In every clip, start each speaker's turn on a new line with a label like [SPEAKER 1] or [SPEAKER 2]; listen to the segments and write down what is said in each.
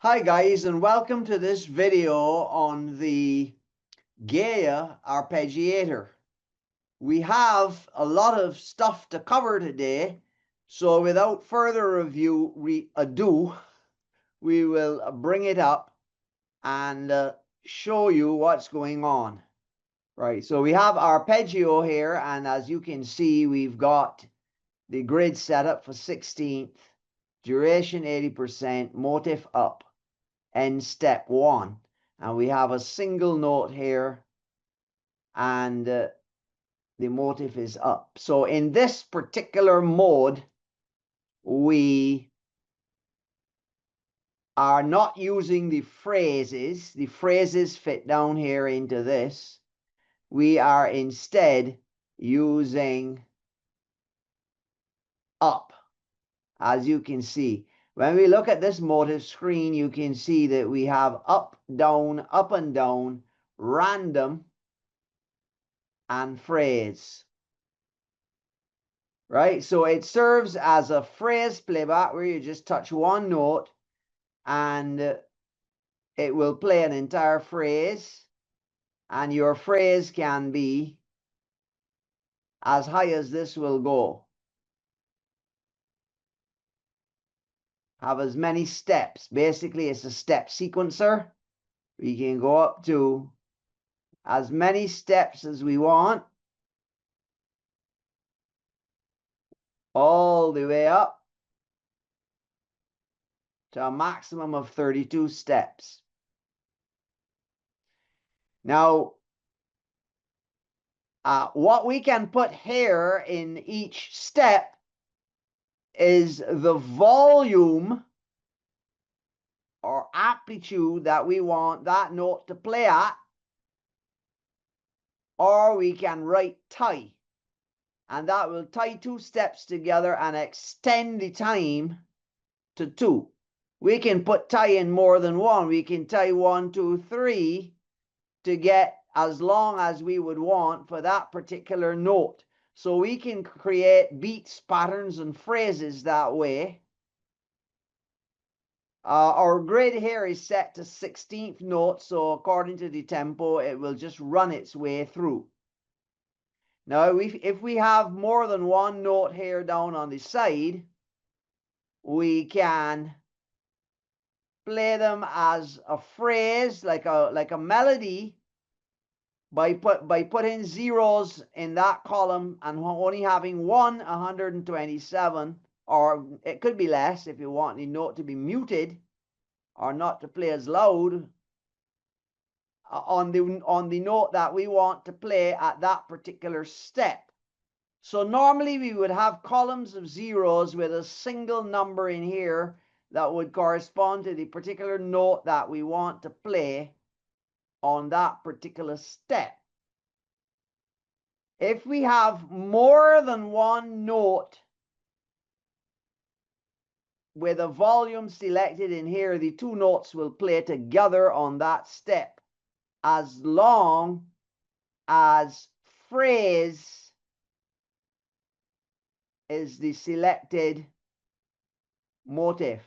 [SPEAKER 1] Hi guys, and welcome to this video on the Gaia Arpeggiator. We have a lot of stuff to cover today, so without further ado, we will bring it up and show you what's going on. Right, so we have arpeggio here, and as you can see, we've got the grid set up for 16th, duration 80%, motive up. In step 1, and we have a single note here, and the motive is up. So in this particular mode, we are not using the phrases. The phrases fit down here into this. We are instead using up, as you can see. When we look at this motive screen, you can see that we have up and down, random, and phrase. Right, so it serves as a phrase playback where you just touch one note and it will play an entire phrase, and your phrase can be as high as this will go. Have as many steps. Basically, it's a step sequencer. We can go up to as many steps as we want, all the way up to a maximum of 32 steps. Now, what we can put here in each step is the volume or amplitude that we want that note to play at, or we can write tie, and that will tie two steps together and extend the time to 2. We can put tie in more than one. We can tie 1, 2, 3 to get as long as we would want for that particular note. So we can create beats, patterns, and phrases that way. Our grid here is set to 16th note, so according to the tempo, it will just run its way through. Now, if we have more than one note here down on the side, we can play them as a phrase, like a melody, by putting zeros in that column and only having 127, or it could be less if you want the note to be muted or not to play as loud on the note that we want to play at that particular step. So normally we would have columns of zeros with a single number in here that would correspond to the particular note that we want to play on that particular step. If we have more than one note with a volume selected in here, the two notes will play together on that step as long as phrase is the selected motive.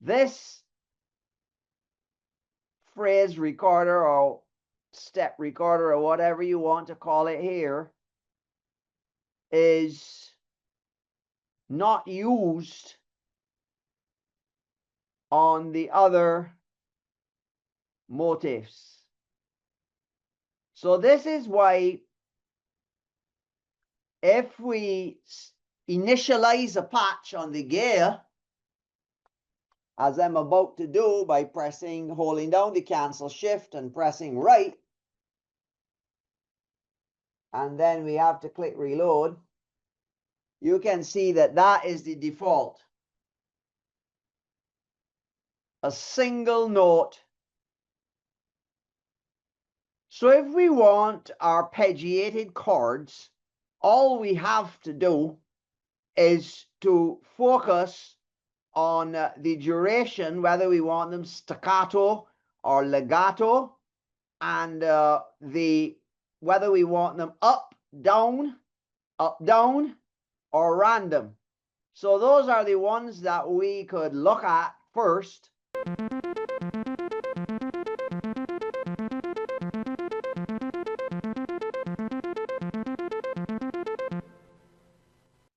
[SPEAKER 1] This phrase recorder or step recorder or whatever you want to call it here is not used on the other motifs. So this is why if we initialize a patch on the Gaia, as I'm about to do by holding down the cancel shift and pressing right, and then we have to click reload, you can see that that is the default. A single note. So if we want arpeggiated chords, all we have to do is to focus on the duration, whether we want them staccato or legato, and whether we want them up, down, or random. So those are the ones that we could look at first.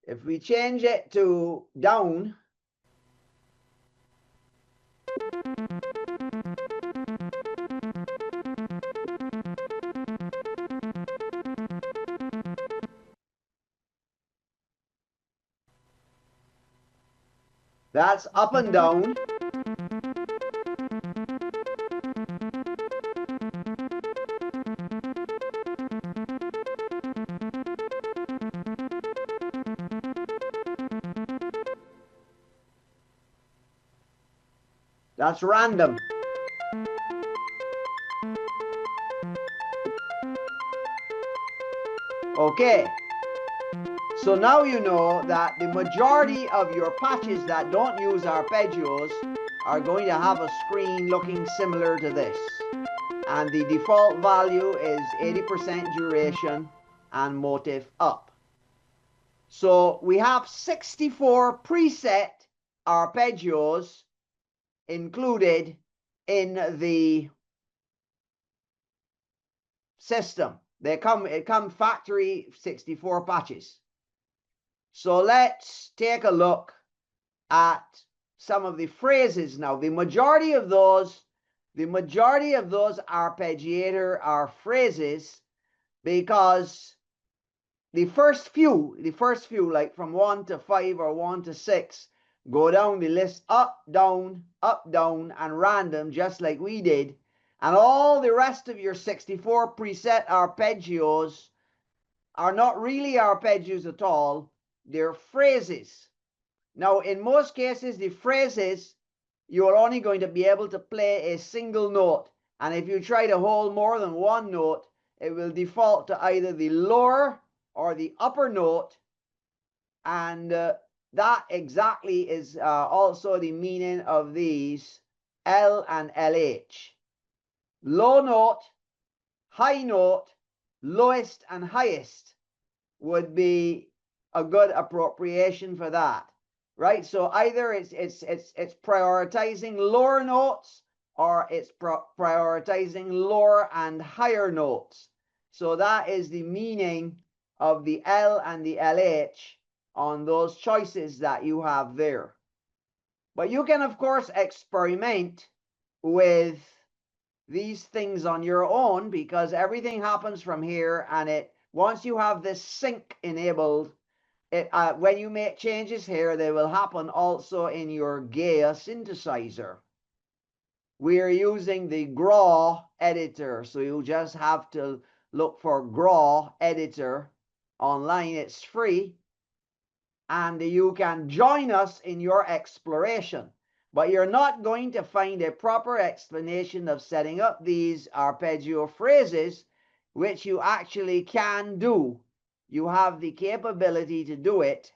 [SPEAKER 1] If we change it to down, that's up and down. That's random. Okay. So now you know that the majority of your patches that don't use arpeggios are going to have a screen looking similar to this. And the default value is 80% duration and motive up. So we have 64 preset arpeggios included in the system. It come factory 64 patches. So let's take a look at some of the phrases now. The majority of those arpeggiator are phrases, because the first few, like from 1 to 5 or 1 to 6, go down the list up, down, and random, just like we did. And all the rest of your 64 preset arpeggios are not really arpeggios at all. They're phrases. Now, in most cases, the phrases, you're only going to be able to play a single note. And if you try to hold more than one note, it will default to either the lower or the upper note. And that exactly is also the meaning of these L and LH. Low note, high note, lowest and highest would be a good appropriation for that, right? So either it's prioritizing lower notes, or it's prioritizing lower and higher notes. So that is the meaning of the L and the LH on those choices that you have there. But you can, of course, experiment with these things on your own, because everything happens from here, and once you have this sync enabled, when you make changes here, they will happen also in your GAIA synthesizer. We are using the GRAW editor, so you just have to look for GRAW editor online. It's free, and you can join us in your exploration. But you're not going to find a proper explanation of setting up these arpeggio phrases, which you actually can do. You have the capability to do it,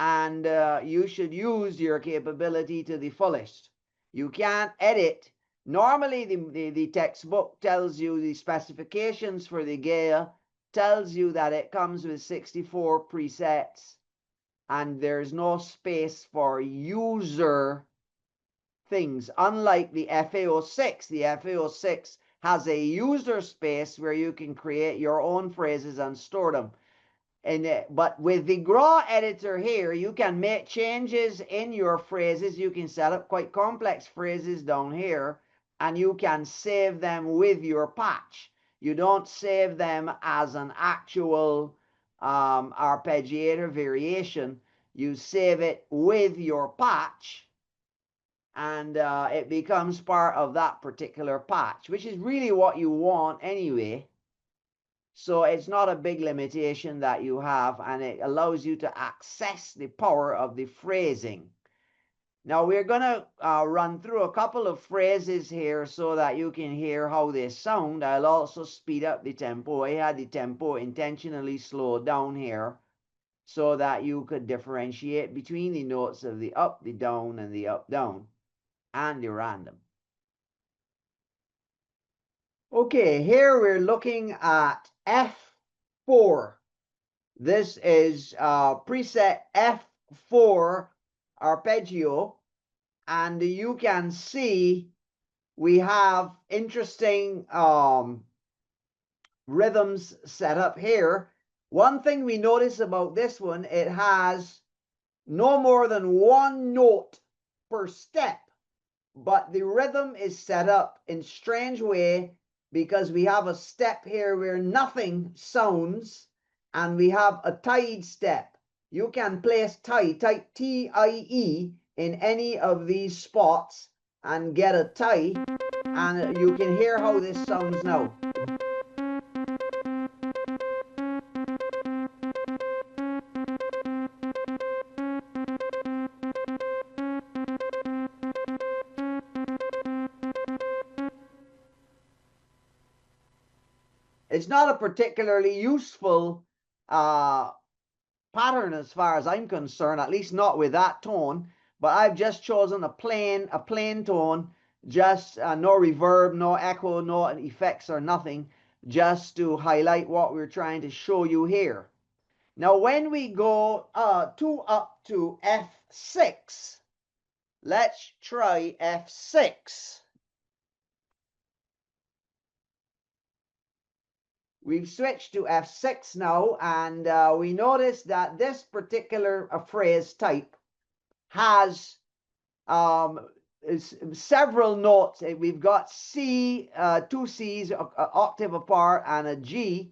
[SPEAKER 1] and you should use your capability to the fullest. You can't edit. Normally, the textbook tells you the specifications for the GAIA, tells you that it comes with 64 presets, and there's no space for user things. Unlike the FA06, the FA06 has a user space where you can create your own phrases and store them. But with the GRAW editor here, you can make changes in your phrases. You can set up quite complex phrases down here, and you can save them with your patch. You don't save them as an actual arpeggiator variation. You save it with your patch, and it becomes part of that particular patch, which is really what you want anyway. So it's not a big limitation that you have, and it allows you to access the power of the phrasing. Now we're going to run through a couple of phrases here so that you can hear how they sound. I'll also speed up the tempo. I had the tempo intentionally slowed down here so that you could differentiate between the notes of the up, the down, and the up, down, and the random. Okay, here we're looking at F4. This is preset 4 arpeggio, and you can see we have interesting rhythms set up here. One thing we notice about this one, it has no more than one note per step, but the rhythm is set up in strange way because we have a step here where nothing sounds, and we have a tied step. You can place tie, type T-I-E in any of these spots and get a tie, and you can hear how this sounds now. It's not a particularly useful pattern as far as I'm concerned, at least not with that tone, but I've just chosen a plain tone, just no reverb, no echo, no effects or nothing, just to highlight what we're trying to show you here. Now when we go up to F6, let's try F6. We've switched to F6 now, and we notice that this particular phrase type has several notes. We've got C, 2 C's, octave apart, and a G.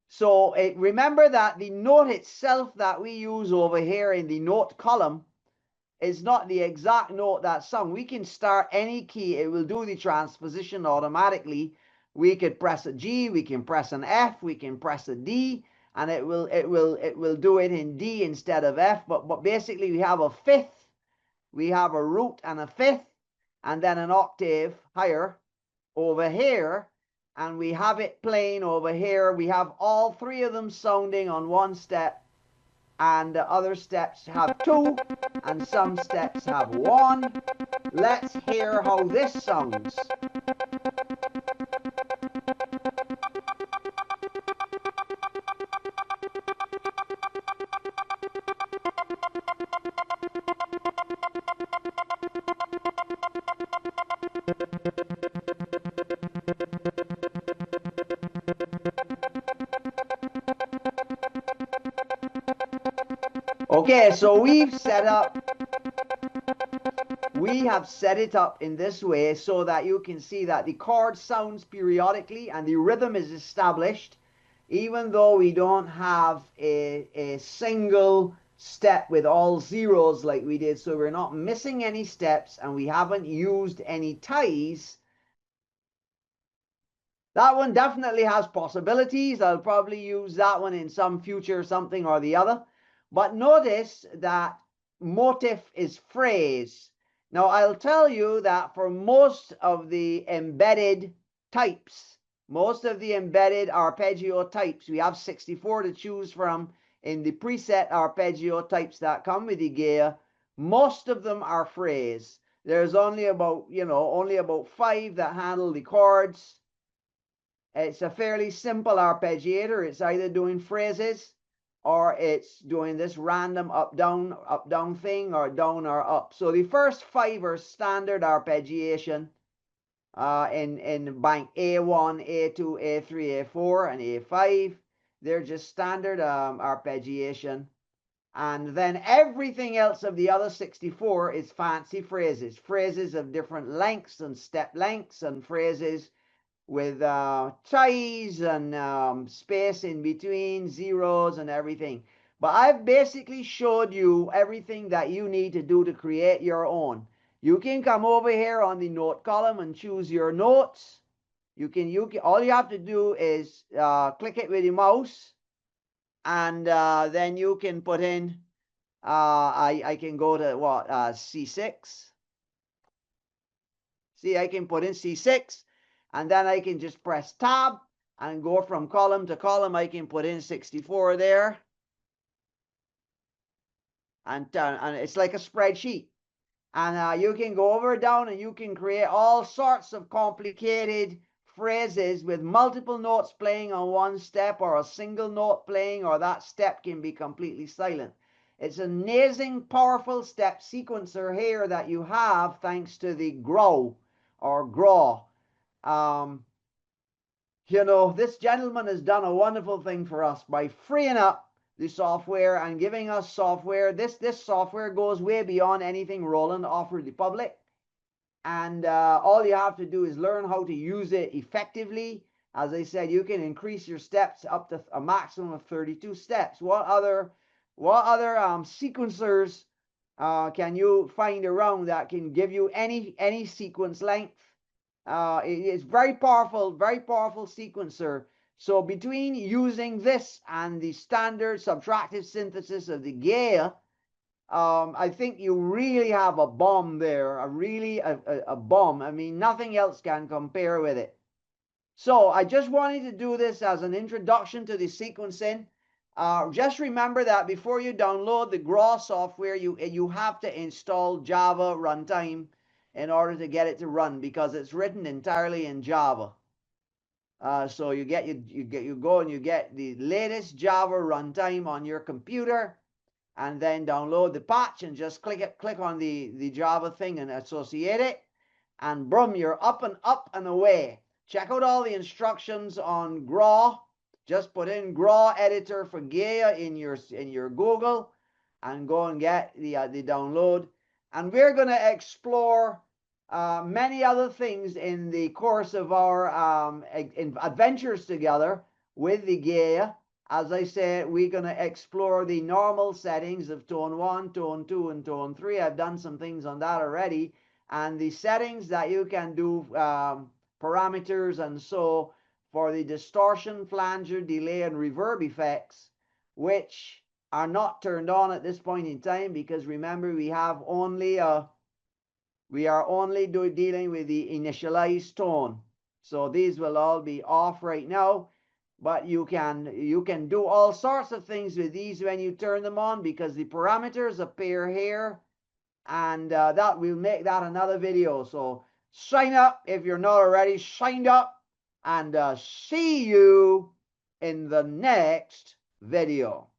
[SPEAKER 1] So remember that the note itself that we use over here in the note column is not the exact note that's sung. We can start any key. It will do the transposition automatically. We could press a G, we can press an F, we can press a D, and it will do it in D instead of F. But basically we have a fifth, we have a root and a fifth, and then an octave higher over here, and we have it playing over here. We have all 3 of them sounding on one step, and the other steps have 2, and some steps have 1. Let's hear how this sounds. Okay, so we have set it up in this way so that you can see that the chord sounds periodically and the rhythm is established, even though we don't have a single step with all zeros like we did. So we're not missing any steps, and we haven't used any ties. That one definitely has possibilities. I'll probably use that one in some future something or the other. But notice that motif is phrase. Now I'll tell you that for most of the embedded types, most of the embedded arpeggio types, we have 64 to choose from in the preset arpeggio types that come with the Gaia. Most of them are phrase. There's only about, only about 5 that handle the chords. It's a fairly simple arpeggiator. It's either doing phrases or it's doing this random up down thing, or down or up. So the first 5 are standard arpeggiation in bank A1, A2, A3, A4, and A5. They're just standard arpeggiation. And then everything else of the other 64 is fancy phrases. Phrases of different lengths and step lengths, and phrases with ties and space in between, zeros and everything. But I've basically showed you everything that you need to do to create your own. You can come over here on the note column and choose your notes. All you have to do is click it with your mouse, and then you can put in, I can go to what, C6. See, I can put in C6. And then I can just press tab and go from column to column. I can put in 64 there. And it's like a spreadsheet. And you can go over down and you can create all sorts of complicated phrases with multiple notes playing on one step, or a single note playing, or that step can be completely silent. It's an amazing, powerful step sequencer here that you have thanks to the GRAW or GRAW. You know, this gentleman has done a wonderful thing for us by freeing up the software and giving us software. This software goes way beyond anything Roland offered the public. And all you have to do is learn how to use it effectively. As I said, you can increase your steps up to a maximum of 32 steps. What other sequencers can you find around that can give you any sequence length? It's very powerful sequencer. So between using this and the standard subtractive synthesis of the GAIA, I think you really have a bomb there, a bomb. I mean, nothing else can compare with it. So I just wanted to do this as an introduction to the sequencing. Just remember that before you download the GRAW software, you have to install Java runtime in order to get it to run, because it's written entirely in Java. So you go and you get the latest Java runtime on your computer, and then download the patch and just click on the Java thing and associate it, and boom, you're up and away. Check out all the instructions on GRAW. Just put in GRAW editor for GAIA in your Google and go and get the download. And we're going to explore many other things in the course of our adventures together with the GAIA. As I said, we're going to explore the normal settings of tone 1, tone 2, and tone 3. I've done some things on that already. And the settings that you can do, parameters and so, for the distortion, flanger, delay, and reverb effects, which are not turned on at this point in time, because remember, we are only dealing with the initialized tone. So these will all be off right now. But you can do all sorts of things with these when you turn them on, because the parameters appear here, and that we'll make that another video. So sign up if you're not already signed up, and see you in the next video.